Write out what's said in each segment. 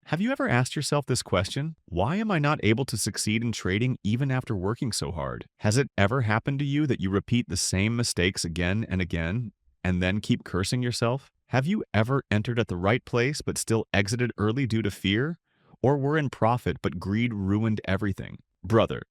Have you ever asked yourself this question? Why am I not able to succeed in trading even after working so hard? Has it ever happened to you that you repeat the same mistakes again and again and then keep cursing yourself? Have you ever entered at the right place but still exited early due to fear? Or were in profit but greed ruined everything? Brother,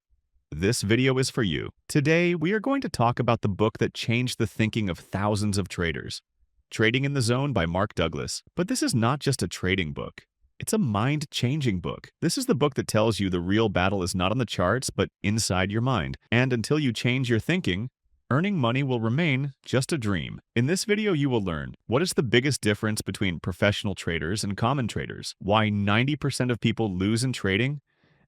this video is for you. Today, we are going to talk about the book that changed the thinking of thousands of traders. Trading in the Zone by Mark Douglas. But this is not just a trading book. It's a mind-changing book. This is the book that tells you the real battle is not on the charts, but inside your mind. And until you change your thinking, earning money will remain just a dream. In this video, you will learn what is the biggest difference between professional traders and common traders, why 90% of people lose in trading,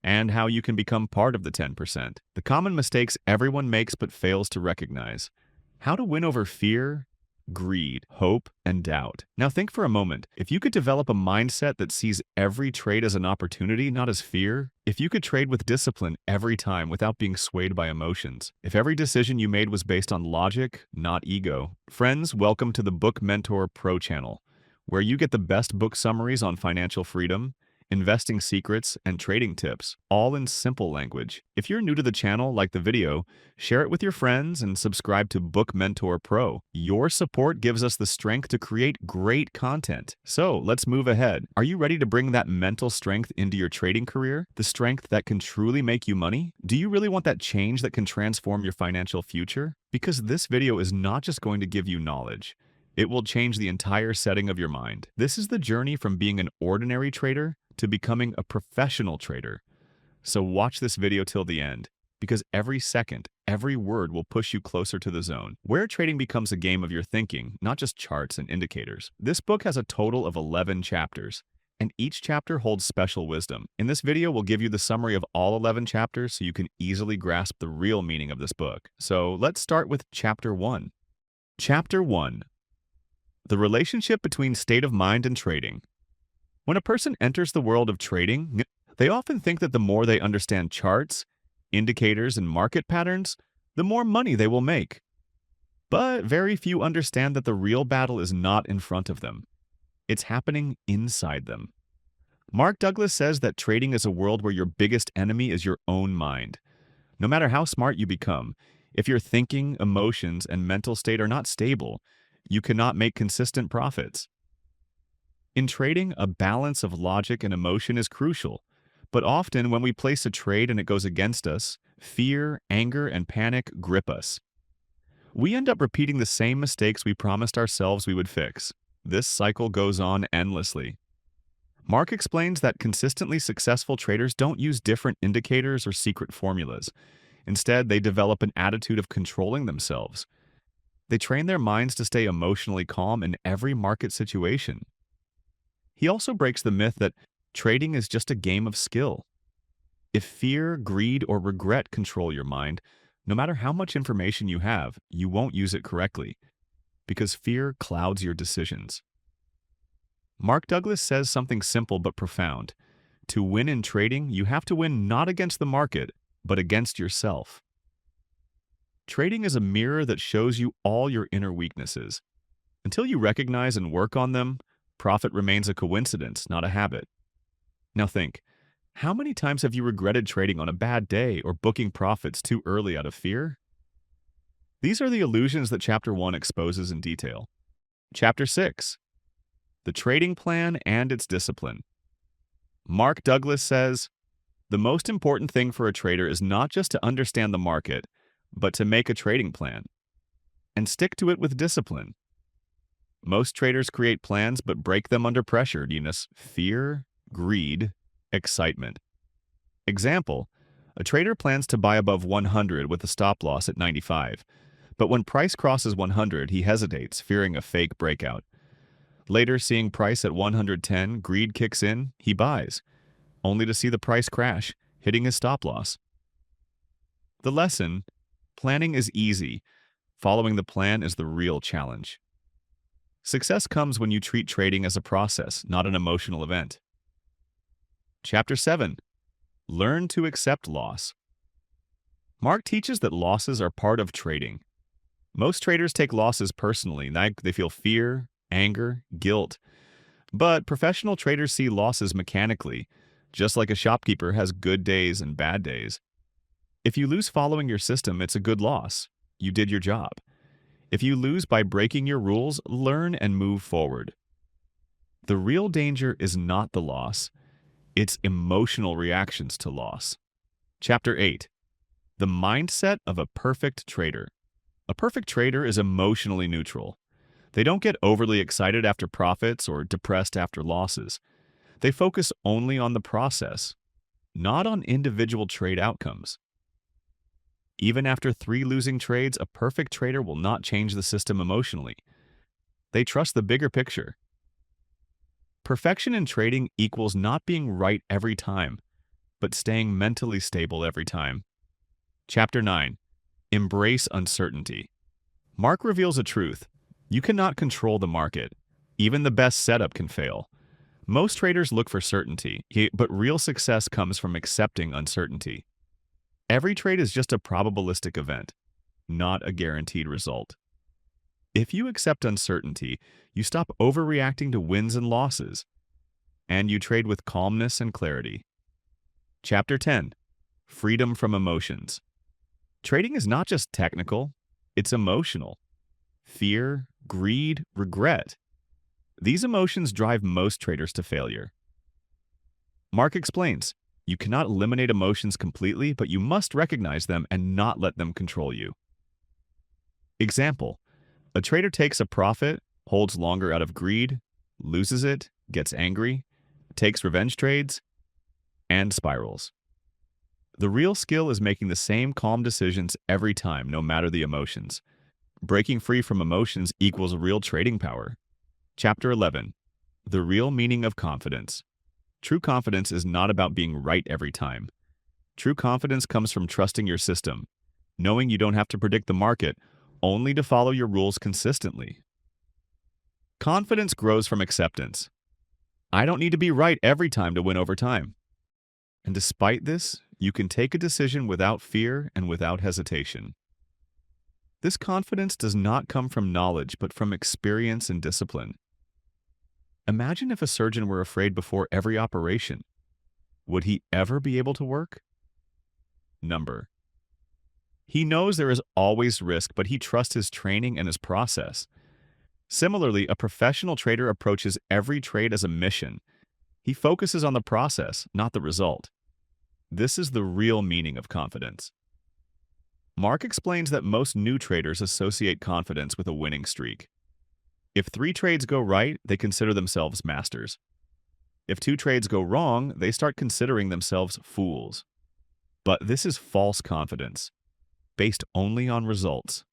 and how you can become part of the 10%. The common mistakes everyone makes but fails to recognize. How to win over fear, greed, hope, and doubt. Now think for a moment. If you could develop a mindset that sees every trade as an opportunity, not as fear, if you could trade with discipline every time without being swayed by emotions, if every decision you made was based on logic, not ego. Friends, welcome to the Book Mentor Pro channel, where you get the best book summaries on financial freedom, investing secrets, and trading tips, all in simple language. If you're new to the channel, like the video, share it with your friends and subscribe to Book Mentor Pro. Your support gives us the strength to create great content. So let's move ahead. Are you ready to bring that mental strength into your trading career? The strength that can truly make you money? Do you really want that change that can transform your financial future? Because this video is not just going to give you knowledge. It will change the entire setting of your mind. This is the journey from being an ordinary trader to becoming a professional trader. So watch this video till the end, because every second, every word will push you closer to the zone, where trading becomes a game of your thinking, not just charts and indicators. This book has a total of 11 chapters, and each chapter holds special wisdom. In this video, we'll give you the summary of all 11 chapters so you can easily grasp the real meaning of this book. So let's start with Chapter 1. Chapter 1. The relationship between state of mind and trading. When a person enters the world of trading, they often think that the more they understand charts, indicators, and market patterns, the more money they will make. But very few understand that the real battle is not in front of them. It's happening inside them. Mark Douglas says that trading is a world where your biggest enemy is your own mind. No matter how smart you become, if your thinking, emotions, and mental state are not stable, you cannot make consistent profits. In trading, a balance of logic and emotion is crucial, but often when we place a trade and it goes against us, fear, anger, and panic grip us. We end up repeating the same mistakes we promised ourselves we would fix. This cycle goes on endlessly. Mark explains that consistently successful traders don't use different indicators or secret formulas. Instead, they develop an attitude of controlling themselves. They train their minds to stay emotionally calm in every market situation. He also breaks the myth that trading is just a game of skill. If fear, greed, or regret control your mind, no matter how much information you have, you won't use it correctly, because fear clouds your decisions. Mark Douglas says something simple but profound. To win in trading, you have to win not against the market, but against yourself. Trading is a mirror that shows you all your inner weaknesses. Until you recognize and work on them, profit remains a coincidence, not a habit. Now think, how many times have you regretted trading on a bad day or booking profits too early out of fear? These are the illusions that Chapter 1 exposes in detail. Chapter 6. The Trading Plan and its Discipline. Mark Douglas says, the most important thing for a trader is not just to understand the market, but to make a trading plan and stick to it with discipline. Most traders create plans but break them under pressure, fear, greed, excitement. Example, a trader plans to buy above 100 with a stop loss at 95, but when price crosses 100, he hesitates, fearing a fake breakout. Later, seeing price at 110, greed kicks in, he buys, only to see the price crash, hitting his stop loss. The lesson: planning is easy. Following the plan is the real challenge. Success comes when you treat trading as a process, not an emotional event. Chapter 7. Learn to accept loss. Mark teaches that losses are part of trading. Most traders take losses personally. They feel fear, anger, guilt. But professional traders see losses mechanically, just like a shopkeeper has good days and bad days. If you lose following your system, it's a good loss. You did your job. If you lose by breaking your rules, learn and move forward. The real danger is not the loss, it's emotional reactions to loss. Chapter 8. The mindset of a perfect trader. A perfect trader is emotionally neutral. They don't get overly excited after profits or depressed after losses. They focus only on the process, not on individual trade outcomes. Even after 3 losing trades, a perfect trader will not change the system emotionally. They trust the bigger picture. Perfection in trading equals not being right every time, but staying mentally stable every time. Chapter 9. Embrace uncertainty. Mark reveals a truth. You cannot control the market. Even the best setup can fail. Most traders look for certainty, but real success comes from accepting uncertainty. Every trade is just a probabilistic event, not a guaranteed result. If you accept uncertainty, you stop overreacting to wins and losses, and you trade with calmness and clarity. Chapter 10. Freedom from emotions. Trading is not just technical, it's emotional. Fear, greed, regret. These emotions drive most traders to failure. Mark explains, you cannot eliminate emotions completely, but you must recognize them and not let them control you. Example, a trader takes a profit, holds longer out of greed, loses it, gets angry, takes revenge trades, and spirals. The real skill is making the same calm decisions every time, no matter the emotions. Breaking free from emotions equals real trading power. Chapter 11. The real meaning of confidence. True confidence is not about being right every time. True confidence comes from trusting your system, knowing you don't have to predict the market, only to follow your rules consistently. Confidence grows from acceptance. I don't need to be right every time to win over time. And despite this, you can take a decision without fear and without hesitation. This confidence does not come from knowledge, but from experience and discipline. Imagine if a surgeon were afraid before every operation. Would he ever be able to work? Number. He knows there is always risk, but he trusts his training and his process. Similarly, a professional trader approaches every trade as a mission. He focuses on the process, not the result. This is the real meaning of confidence. Mark explains that most new traders associate confidence with a winning streak. If 3 trades go right, they consider themselves masters. If 2 trades go wrong, they start considering themselves fools. But this is false confidence, based only on results.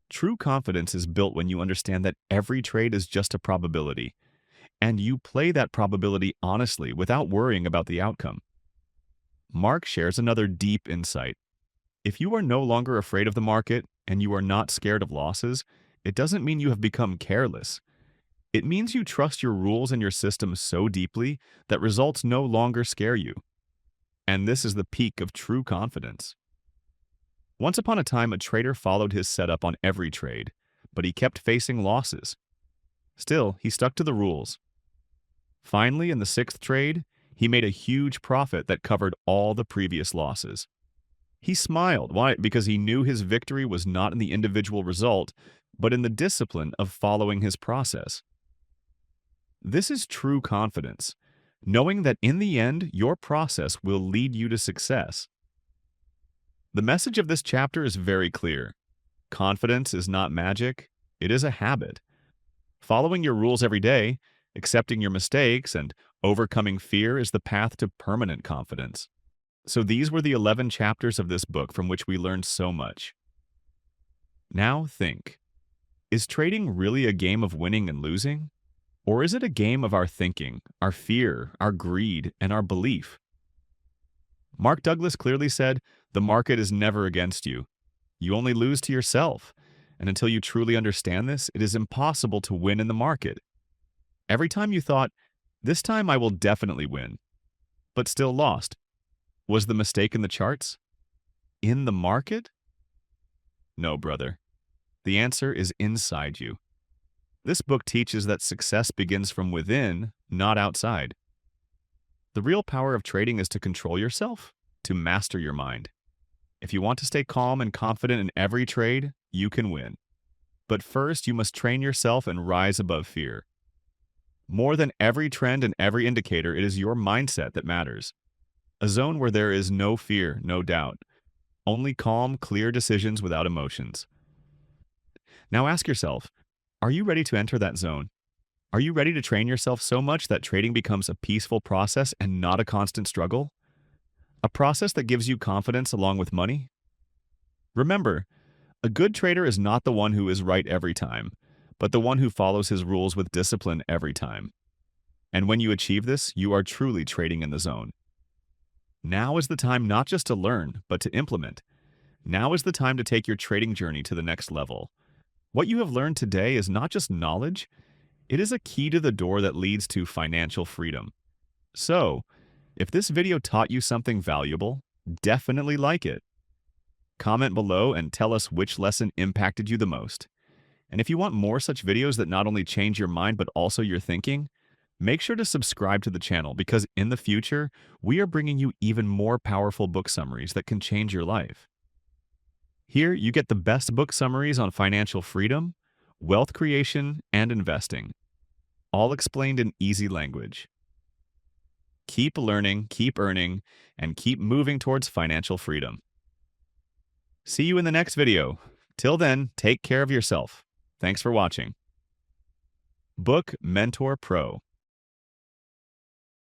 True confidence is built when you understand that every trade is just a probability, and you play that probability honestly without worrying about the outcome. Mark shares another deep insight. If you are no longer afraid of the market and you are not scared of losses, it doesn't mean you have become careless. It means you trust your rules and your system so deeply that results no longer scare you. And this is the peak of true confidence. Once upon a time, a trader followed his setup on every trade, but he kept facing losses. Still, he stuck to the rules. Finally, in the 6th trade, he made a huge profit that covered all the previous losses. He smiled. Why? Because he knew his victory was not in the individual result, but in the discipline of following his process. This is true confidence, knowing that in the end, your process will lead you to success. The message of this chapter is very clear. Confidence is not magic, it is a habit. Following your rules every day, accepting your mistakes, and overcoming fear is the path to permanent confidence. So these were the 11 chapters of this book from which we learned so much. Now think, is trading really a game of winning and losing? Or is it a game of our thinking, our fear, our greed, and our belief? Mark Douglas clearly said, the market is never against you. You only lose to yourself. And until you truly understand this, it is impossible to win in the market. Every time you thought, this time I will definitely win, but still lost, was the mistake in the charts? In the market? No, brother. The answer is inside you. This book teaches that success begins from within, not outside. The real power of trading is to control yourself, to master your mind. If you want to stay calm and confident in every trade, you can win. But first, you must train yourself and rise above fear. More than every trend and every indicator, it is your mindset that matters. A zone where there is no fear, no doubt. Only calm, clear decisions without emotions. Now ask yourself, are you ready to enter that zone? Are you ready to train yourself so much that trading becomes a peaceful process and not a constant struggle? A process that gives you confidence along with money? Remember, a good trader is not the one who is right every time, but the one who follows his rules with discipline every time. And when you achieve this, you are truly trading in the zone. Now is the time not just to learn, but to implement. Now is the time to take your trading journey to the next level. What you have learned today is not just knowledge, it is a key to the door that leads to financial freedom. So, if this video taught you something valuable, definitely like it. Comment below and tell us which lesson impacted you the most. And if you want more such videos that not only change your mind but also your thinking, make sure to subscribe to the channel because in the future, we are bringing you even more powerful book summaries that can change your life. Here, you get the best book summaries on financial freedom, wealth creation, and investing, all explained in easy language. Keep learning, keep earning, and keep moving towards financial freedom. See you in the next video. Till then, take care of yourself. Thanks for watching. Book Mentor Pro.